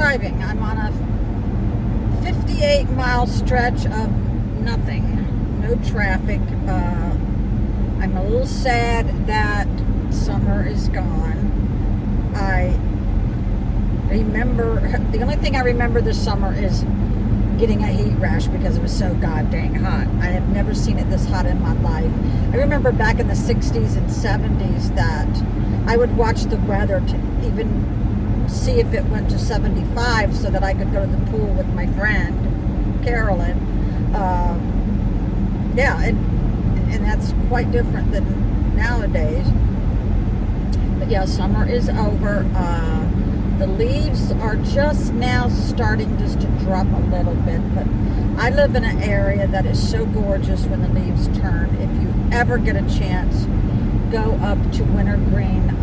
driving. I'm on a 58-mile stretch of nothing, no traffic. I'm a little sad that summer is gone. I remember, the only thing I remember this summer is getting a heat rash because it was so god dang hot. I have never seen it this hot in my life. I remember back in the 60s and 70s that I would watch the weather to even see if it went to 75 so that I could go to the pool with my friend, Carolyn. And that's quite different than nowadays. But yeah, summer is over. The leaves are just now starting just to drop a little bit, but I live in an area that is so gorgeous when the leaves turn. If you ever get a chance, go up to Wintergreen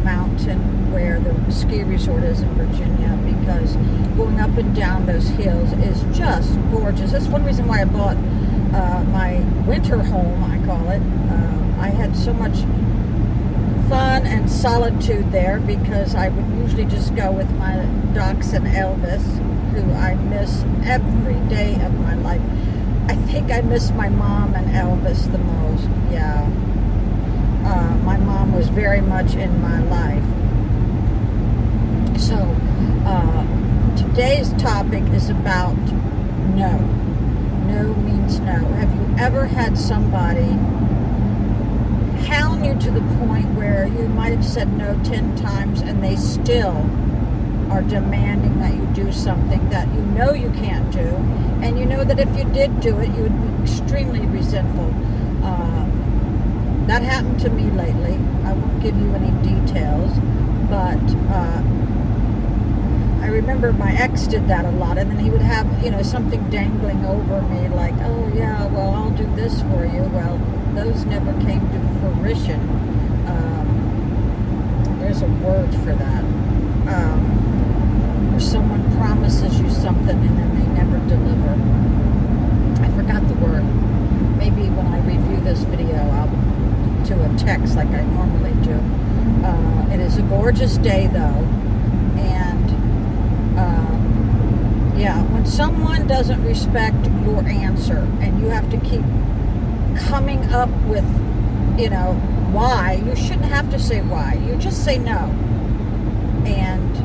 Mountain where the ski resort is in Virginia, because going up and down those hills is just gorgeous. That's one reason why I bought my winter home, I call it. I had so much fun and solitude there because I would usually just go with my dachshund Elvis, who I miss every day of my life. I think I miss my mom and Elvis the most. Yeah. My mom was very much in my life. So today's topic is about no. No means no. Have you ever had somebody hound you to the point where you might have said no 10 times and they still are demanding that you do something that you know you can't do, and you know that if you did do it, you would be extremely resentful? That happened to me lately. I won't give you any details, but I remember my ex did that a lot, and then he would have, something dangling over me like, oh yeah, well, I'll do this for you. Well, those never came to fruition. There's a word for that. Where someone promises you something and then they never deliver. I forgot the word. Maybe when I review this video, I'll to a text like I normally do. It is a gorgeous day though, and when someone doesn't respect your answer and you have to keep coming up with, why, you shouldn't have to say why. You just say no. And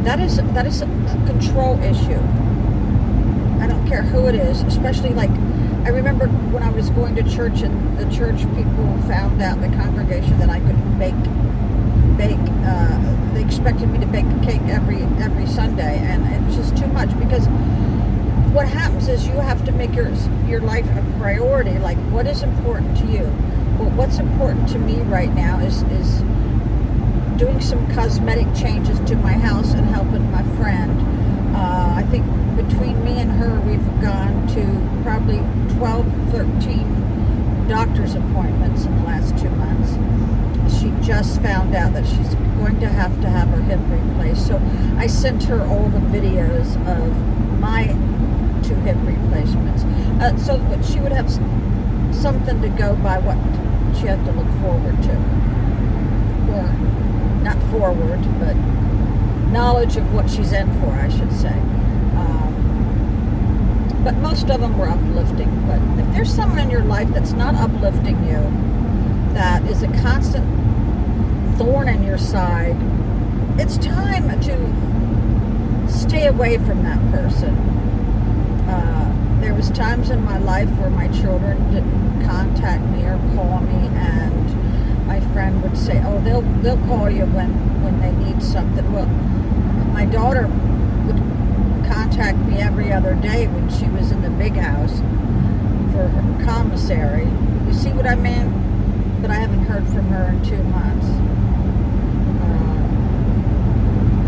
that is a control issue. I don't care who it is, especially like, I remember when I was going to church and the church people found out, the congregation, that I could bake. They expected me to bake a cake every Sunday, and it was just too much, because what happens is you have to make your life a priority. Like, what is important to you? Well, what's important to me right now is doing some cosmetic changes to my house and helping my friend. I think between me and her, we've gone to probably 12, 13 doctor's appointments in the last 2 months. She just found out that she's going to have her hip replaced. So I sent her all the videos of my 2 hip replacements, so that she would have something to go by, what she had to look forward to. Or not forward, but knowledge of what she's in for, I should say. But most of them were uplifting. But if there's someone in your life that's not uplifting you, that is a constant thorn in your side, it's time to stay away from that person. There was times in my life where my children didn't contact me or call me, and my friend would say, oh, they'll call you when they need something. Well, my daughter would contact me every other day when she was in the big house for her commissary. You see what I mean? But I haven't heard from her in 2 months.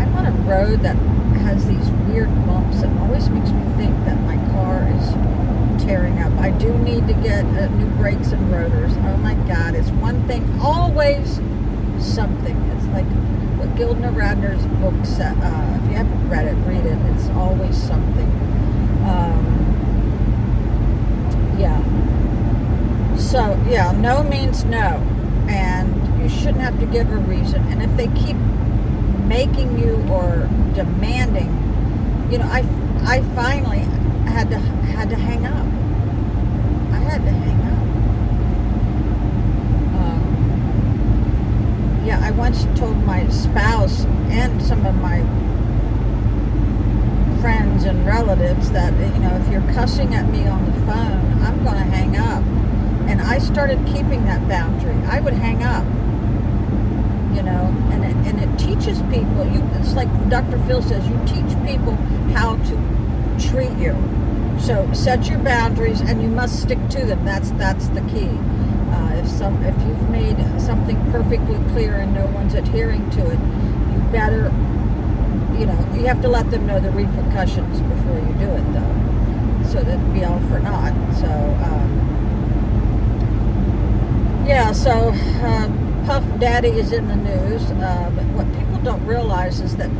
I'm on a road that has these weird bumps. It always makes me think that my car is tearing up. I do need to get new brakes and rotors. Oh my God, it's one thing, always something. It's like what Gildner Radner's book said. If you haven't read it, read it. It's always something. So, no means no. And you shouldn't have to give a reason. And if they keep making you or demanding, I finally had to hang up. I had to hang up. Yeah, I once told my spouse and some of my friends and relatives that, if you're cussing at me on the phone, I'm going to hang up. And I started keeping that boundary. I would hang up, and it teaches people. It's like Dr. Phil says, you teach people how to treat you. So set your boundaries, and you must stick to them. That's the key. If you've made something perfectly clear and no one's adhering to it, you better, you have to let them know the repercussions before you do it, though, so that it'd be all for naught. So, Puff Daddy is in the news, but what people don't realize is that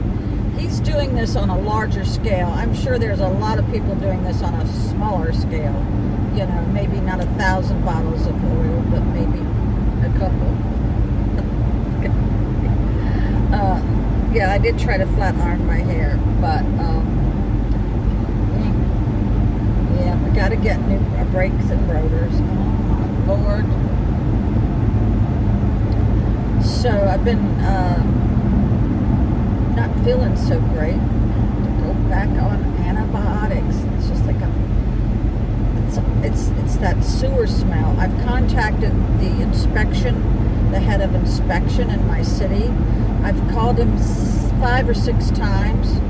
he's doing this on a larger scale. I'm sure there's a lot of people doing this on a smaller scale. Maybe not 1,000 bottles of oil, but maybe a couple. I did try to flat iron my hair, but we got to get new brakes and rotors. Oh my Lord! So I've been not feeling so great. To go back on antibiotics. It's just like it's that sewer smell. I've contacted the head of inspection in my city. I've called him 5 or 6 times.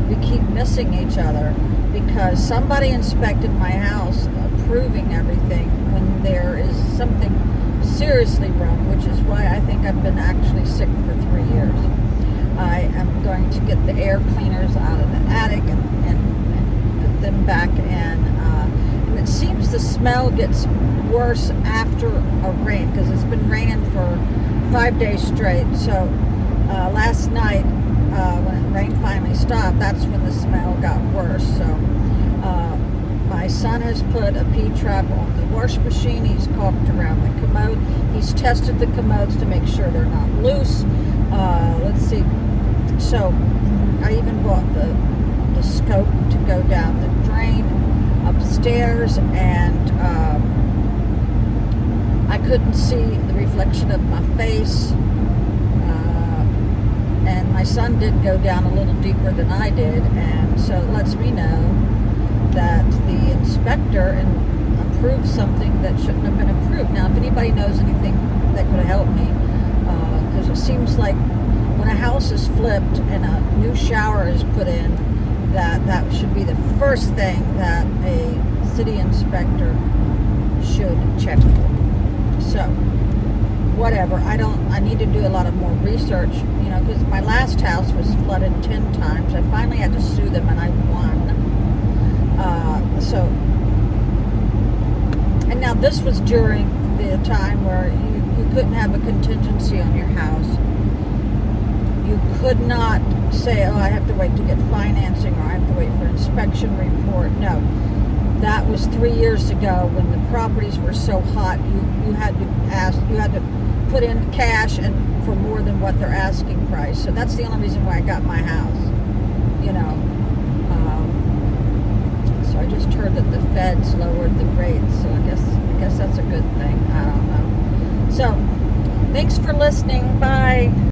We keep missing each other because somebody inspected my house, approving everything when there is something seriously wrong, which is why I think I've been actually sick for 3 years. I am going to get the air cleaners out of the attic and put them back in. And it seems the smell gets worse after a rain, because it's been raining for 5 days straight. So last night, when it rain finally stopped, that's when the smell got worse. So my son has put a P-trap on the wash machine. He's caulked around the commode. He's tested the commodes to make sure they're not loose. Let's see. So I even bought the scope to go down the drain upstairs, and I couldn't see the reflection of my face. And my son did go down a little deeper than I did, and so it lets me know that the inspector approved something that shouldn't have been approved. Now, if anybody knows anything that could help me, because it seems like when a house is flipped and a new shower is put in, that should be the first thing that a city inspector should check for. So, whatever. I need to do a lot of more research, because my last house was flooded 10 times. I finally had to sue them, and I won. And now this was during the time where you couldn't have a contingency on your house. You could not say, I have to wait to get financing, or I have to wait for inspection report. No. That was 3 years ago when the properties were so hot. You had to put in cash and for more than what they're asking price. So that's the only reason why I got my house. So I just heard that the feds lowered the rates. So I guess that's a good thing. I don't know. So thanks for listening. Bye.